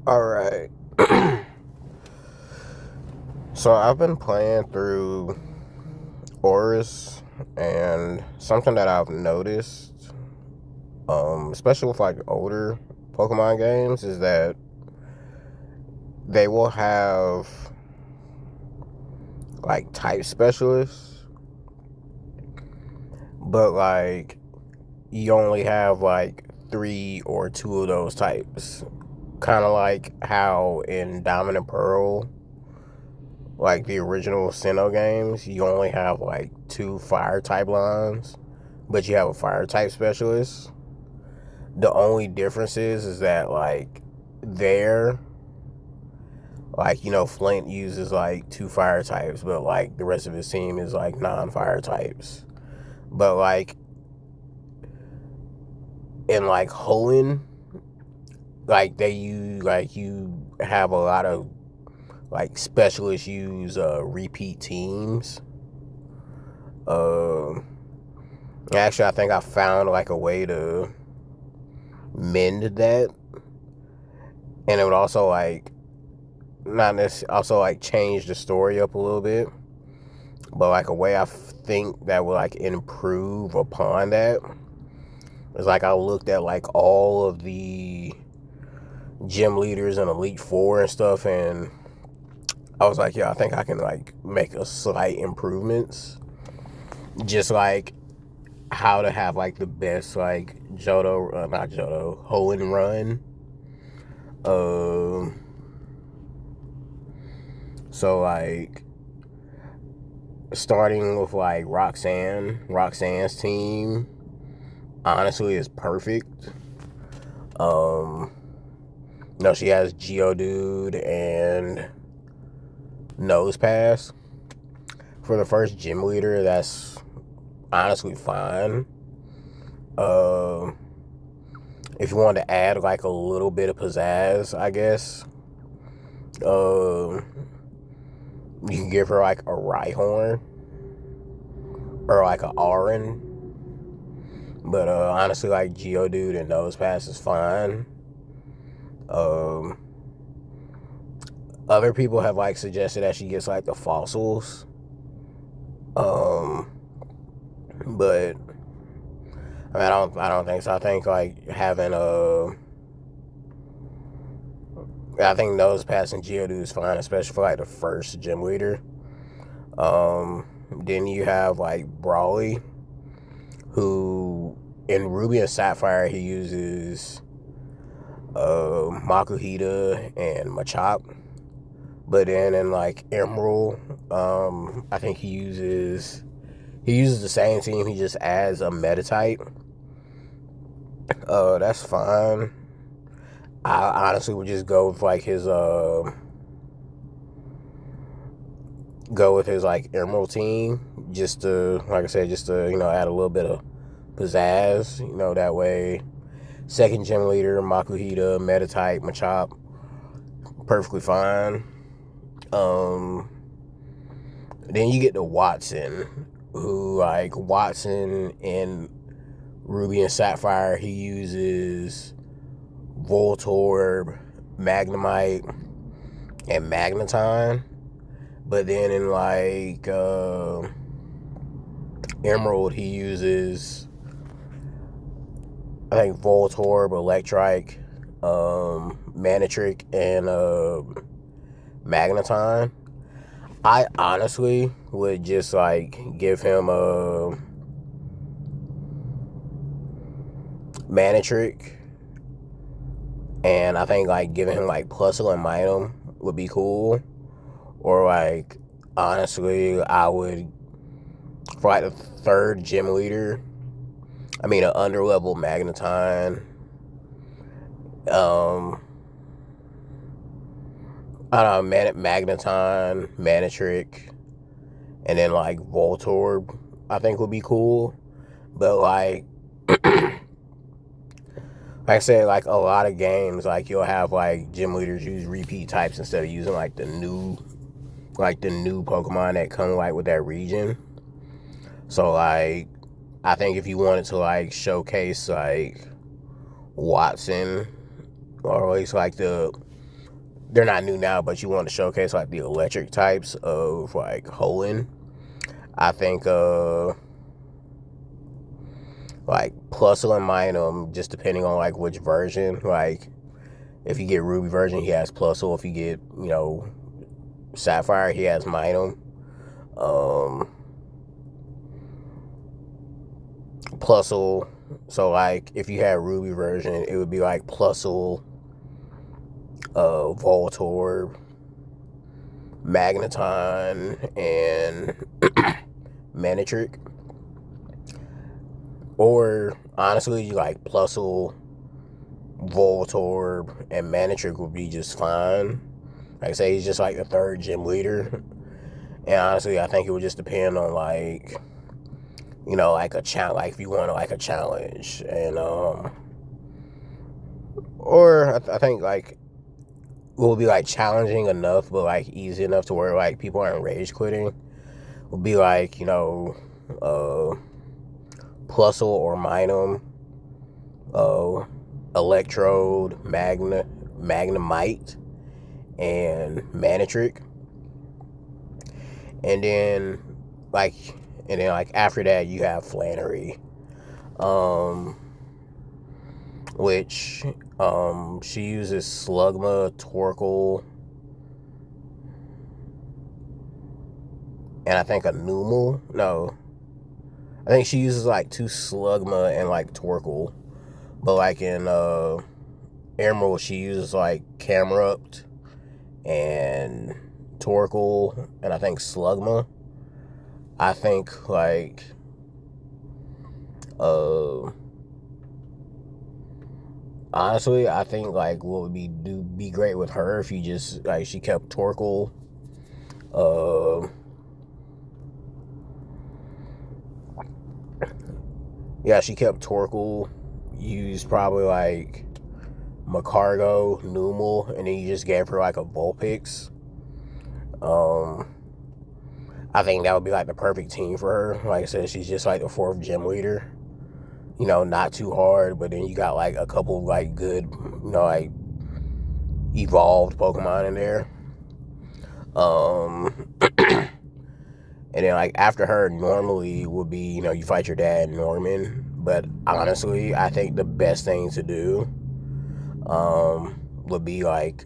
All right. So I've been playing through Oris, and something that I've noticed, especially with like older Pokemon games, is that they will have like type specialists, but like you only have like three or two of those types. Kind of like how in Diamond and Pearl, like the original Sinnoh games, you only have like two fire type lines, but you have a fire type specialist. The only difference is that like there, like Flint uses like two fire types, but like the rest of his team is like non-fire types. But like in like Hoenn, like they use like you have a lot of like specialists use repeat teams. Uh, Actually, I think I found like a way to mend that, and it would also like not necessarily also like change the story up a little bit, but like a way I think that would like improve upon that is like I looked at like all of the gym leaders in Elite Four and stuff, and I was like, yeah, I think I can like make a slight improvements, just like how to have like the best like not Johto, Hoenn run. Um, so like starting with like Roxanne's team honestly is perfect. Um, no, she has Geodude and Nose Pass. For the first gym leader, that's honestly fine. Um, if you want to add like a little bit of pizzazz, I guess, you can give her like a Rhyhorn or like a Auron. But honestly, like Geodude and Nose Pass is fine. Um, Other people have like suggested that she gets like the fossils. Um, but I mean, I don't think so. I think like having I think Nose Pass and Geodude is fine, especially for like the first gym leader. Then you have like Brawly, who in Ruby and Sapphire he uses Makuhita and Machop. But then in like Emerald, I think he uses the same team. He just adds a meta type. That's fine. I honestly would just go with like his like Emerald team, just to, like I said, just to add a little bit of pizzazz. That way, second gym leader Makuhita, meta type Machop, perfectly fine. Then you get to Watson, who like Watson in Ruby and Sapphire, he uses Voltorb, Magnemite, and Magnetine. But then in like Emerald, he uses I think Voltorb, Electrike, Manitrick, and Magnetine. I honestly would just like give him a Manitrick, and I think like giving him like Plusle and Mitem would be cool. Or like honestly, I would for like the third gym leader. I mean, an underlevel Magnetine. I don't know, Magnetine, Manitrick, and then like Voltorb, I think would be cool. But like, like I said, like a lot of games, like you'll have like gym leaders use repeat types instead of using like the new Pokemon that come like with that region. So like, I think if you wanted to like showcase like Watson, or at least like the they're not new now, but you want to showcase like the electric types of like Hoenn. I think like Plusle and Minum, just depending on like which version. Like if you get Ruby version, he has Plusle. If you get, you know, Sapphire, he has Minum. Plusle. So like if you had Ruby version, it would be like Plusle, Voltorb, Magneton, and Manectric. Or honestly, like Plusle, Voltorb, and Manectric would be just fine. Like I say, he's just like the third gym leader. And honestly, I think it would just depend on like, you know, like a challenge, like if you want like a challenge, and or I think like it will be like challenging enough, but like easy enough to where like people aren't rage quitting. Would be like, you know, Plusle or Minum, Electrode, Magnemite, and Manectric. And then like after that you have Flannery, which she uses Slugma, Torkoal, and I think a Numel. No, I think she uses like 2 Slugma and like Torkoal. But like in Emerald, she uses like Camerupt and Torkoal, and I think Slugma. I think like honestly, I think like what would be great with her if you just like she kept Torkoal, yeah, she kept Torkoal, used probably like Macargo, Numel, and then you just gave her like a Vulpix. I think that would be like the perfect team for her. Like I said, she's just like the 4th gym leader. You know, not too hard, but then you got like a couple like good, you know, like evolved Pokemon in there. And then like after her normally would be, you know, you fight your dad, Norman. But honestly, I think the best thing to do would be like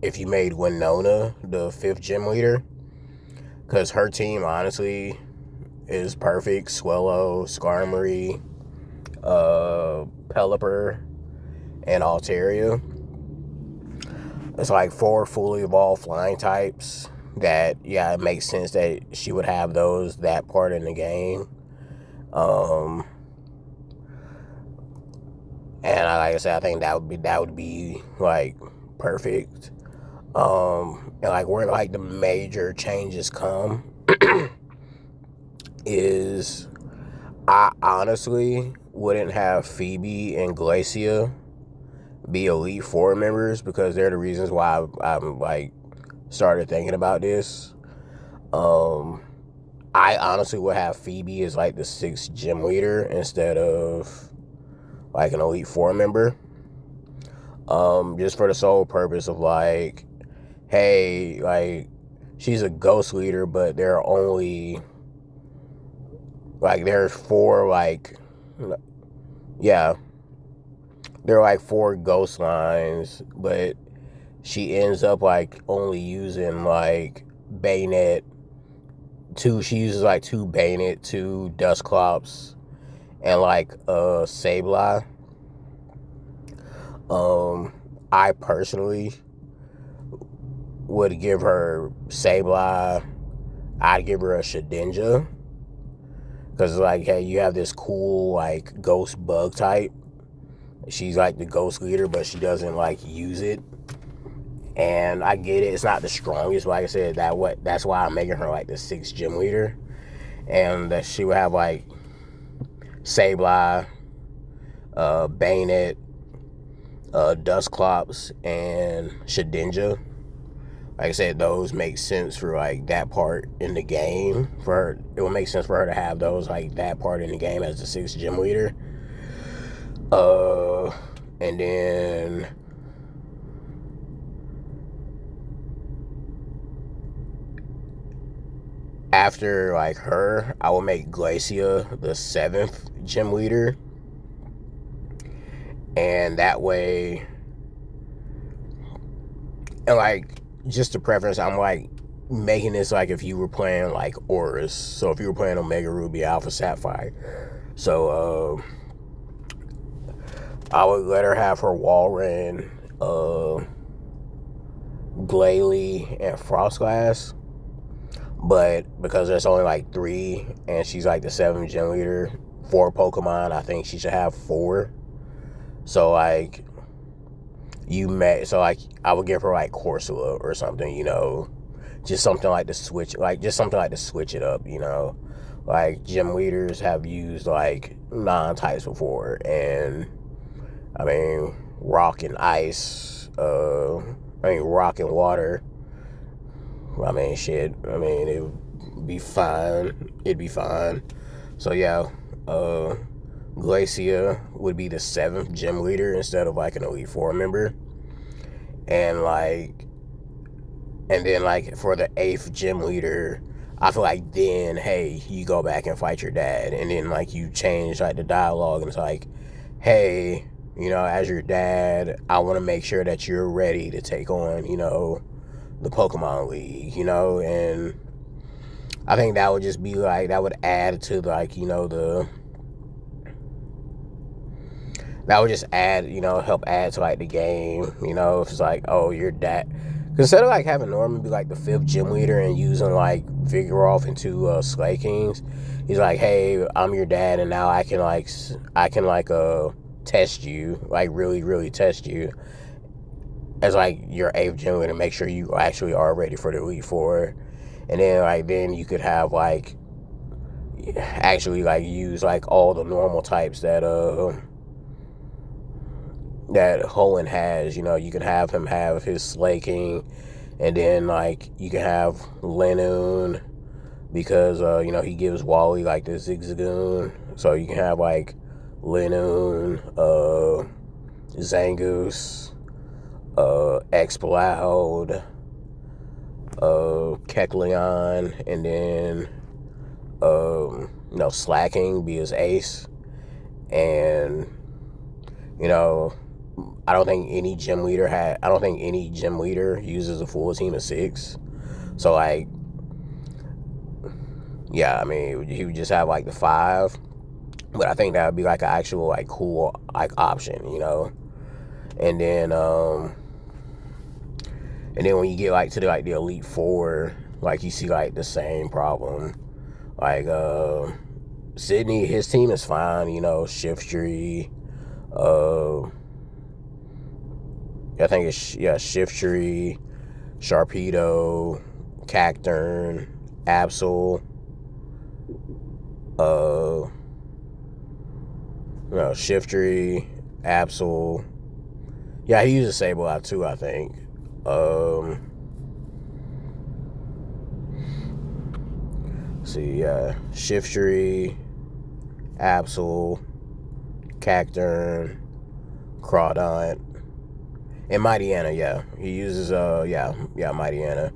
if you made Winona the 5th gym leader, because her team honestly is perfect. Swellow, Skarmory, Pelipper, and Altaria. It's like 4 fully evolved flying types that, yeah, it makes sense that she would have those, that part in the game. And like I said, I think that would be like perfect. And like where like the major changes come is I honestly wouldn't have Phoebe and Glacia be Elite Four members, because they're the reasons why I'm like started thinking about this. I honestly would have Phoebe as like the 6th gym leader instead of like an Elite Four member. Just for the sole purpose of like, hey, like she's a ghost leader, but there are only like there's 4 like, yeah, there are like 4 ghost lines, but she ends up like only using like Bayonet 2. She uses like 2 Bayonet, 2 Dusclops, and like Sableye. I personally would give her Sableye. I'd give her a Shedinja, because like, hey, you have this cool like ghost bug type. She's like the ghost leader, but she doesn't like use it. And I get it, it's not the strongest, but like I said, that's why I'm making her like the 6th gym leader. And that she would have like Sableye, Bayonet, Dusclops, and Shedinja. Like I said, those make sense for like that part in the game. For her, it would make sense for her to have those like that part in the game as the 6th gym leader. And then after like her, I would make Glacia the 7th gym leader, and that way, and like just a preference, I'm like making this like if you were playing like Auras, so if you were playing Omega Ruby, Alpha Sapphire, so I would let her have her Walrein, Glalie, and Frostglass. But because there's only like 3 and she's like the 7th gym leader, 4 Pokemon, I think she should have 4. So like I would give her like Corsola or something, you know, just something like to switch it up, you know. Like gym leaders have used like non-types before, and I mean rock and ice, rock and water. I mean, shit. I mean, it would be fine. It'd be fine. So yeah, Glacia would be the 7th gym leader instead of like an Elite Four member, and then like for the 8th gym leader, I feel like then, hey, you go back and fight your dad, and then like you change like the dialogue, and it's like, hey, you know, as your dad, I want to make sure that you're ready to take on, you know, the Pokemon League, you know. And I think that would just be like, that would add to like, you know, that would just add, you know, help add to like the game, you know. If it's like, oh, your dad, instead of like having Norman be like the 5th gym leader and using like Vigoroth and 2 Slakings, he's like, hey, I'm your dad, and now I can test you, like really, really test you as like your 8th gym leader, make sure you actually are ready for the Elite Four. And then like then you could have like actually like use like all the normal types that Hoenn has, you know. You can have him have his Slaking, and then like you can have Linoon, because you know, he gives Wally like the Zigzagoon, so you can have like Linoon, Zangoose, Exploud, Kecleon, and then you know, Slacking be his ace. And you know, I don't think any gym leader uses a full team of 6. So like, yeah, I mean, he would just have like the 5, but I think that would be like an actual like cool like option, you know. And then when you get like to the Elite Four, like you see like the same problem. Like Sydney, his team is fine, you know. Shiftry, I think it's Shiftry, Sharpedo, Cacturn, Absol, Shiftry, Absol. Yeah, he uses Sableye too, I think. See, Shiftry, Absol, Cacturn, Crawdont, and Mightyena. Yeah, he uses Mightyena,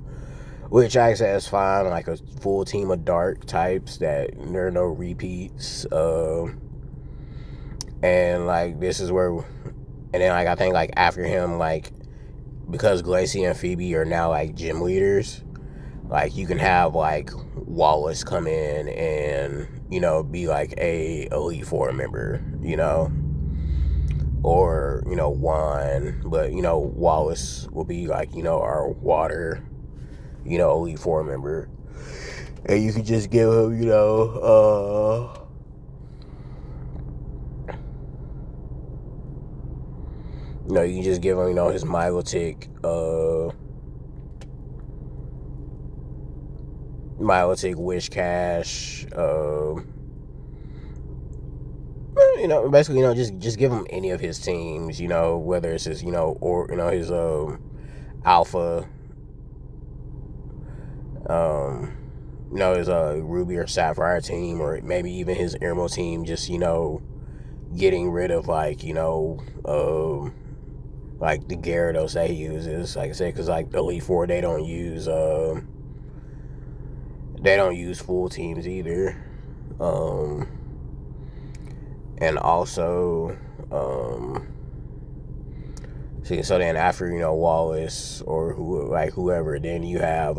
which I say is fine. Like a full team of dark types that there are no repeats. And like this is where, and then like I think like after him, like because Glacie and Phoebe are now like gym leaders, like you can have like Wallace come in and, you know, be like a Elite Four member, you know, or, you know, Juan, but, you know, Wallace will be like, you know, our water, you know, Elite Four member, and you could just give him, you know, you can just give him, you know, his Milotic, Wishcash, you know, basically, you know, just give him any of his teams, you know, whether it's his, you know, or, you know, his Alpha, you know, his Ruby or Sapphire team, or maybe even his Emerald team, just, you know, getting rid of like, you know, like the Gyarados that he uses, like I said, because like Elite Four, they don't use they don't use full teams either. And also, see, so then after, you know, Wallace or whoever, then you have,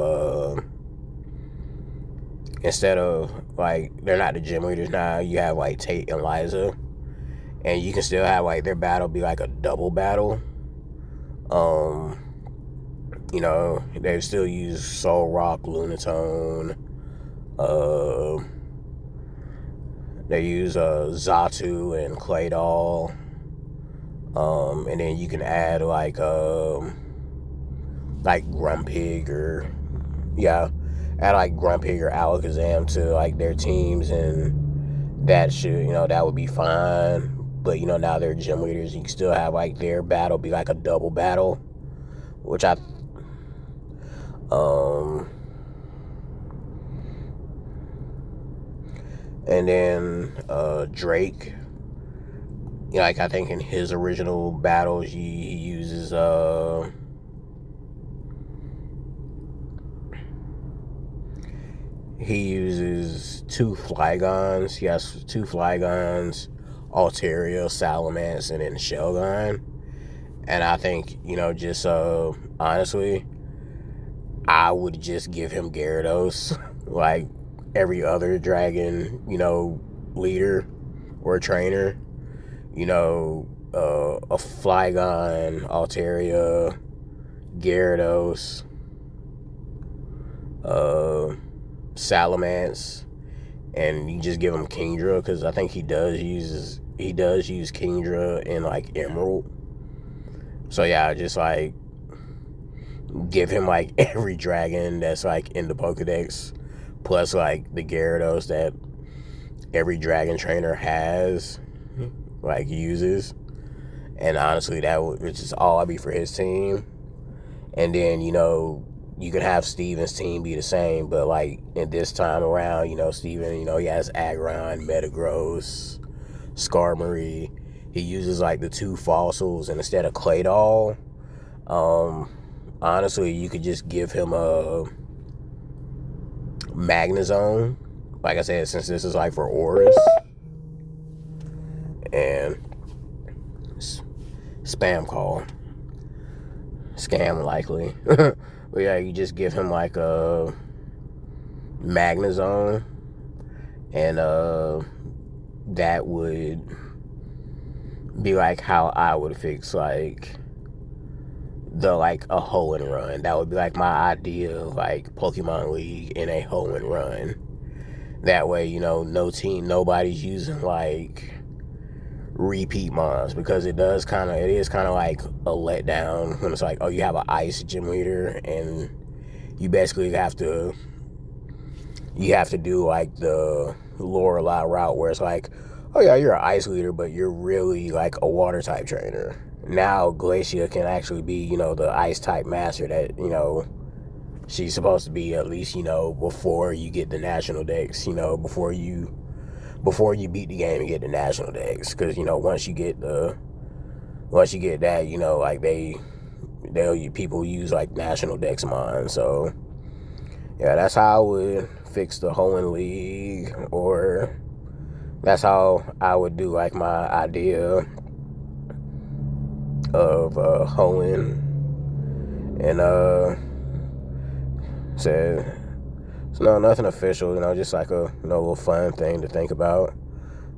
instead of, like, they're not the gym leaders now, you have, like, Tate and Liza. And you can still have, like, their battle be, like, a double battle. You know, they still use Soul Rock, Lunatone. They use Zatu and Clay Doll. And then you can add, like Grumpig or, yeah, add, like, Grumpig or Alakazam to, like, their teams, and that should, you know, that would be fine. But, you know, now they're gym leaders. You can still have, like, their battle be, like, a double battle, which and then Drake, you know, like, I think in his original battles, he uses two Flygons. He has two Flygons, Altaria, Salamence, and then Shelgon. And I think, you know, just honestly, I would just give him Gyarados, like every other dragon, you know, leader or trainer. You know, a Flygon, Altaria, Gyarados, Salamence, and you just give him Kingdra, because I think he does use Kingdra in, like, Emerald. So yeah, just, like, give him, like, every dragon that's, like, in the Pokedex, plus, like, the Gyarados that every dragon trainer has, like, uses. And honestly, that would just all be for his team. And then, you know, you can have Steven's team be the same, but, like, in this time around, you know, Steven, you know, he has Aggron, Metagross, Skarmory. He uses, like, the two fossils, and instead of Claydol, honestly, you could just give him a Magnezone, like I said, since this is, like, for Auras. And spam call. Scam, likely. But yeah, you just give him, like, a Magnezone, and that would be, like, how I would fix, like, a Hoenn run. That would be, like, my idea of, like, Pokemon League in a Hoenn run. That way, you know, nobody's using, like, repeat mons, because it is kind of like a letdown when it's like, oh, you have an ice gym leader, and you basically have to do, like, the Lorelei route, where it's like, oh yeah, you're an ice leader, but you're really, like, a water type trainer. Now Glacia can actually be, you know, the ice type master that, you know, she's supposed to be, at least, you know, before you get the national dex, you know, before you beat the game and get the national dex. Because, you know, once you get that, you know, like, people use, like, national dex mons. So yeah, that's how I would fix the Hoenn League, or that's how I would do, like, my idea of Hoenn. And said, so no, nothing official, you know, just like a, you know, little fun thing to think about.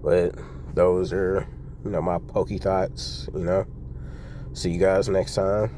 But those are, you know, my PokèThoughts, you know. See you guys next time.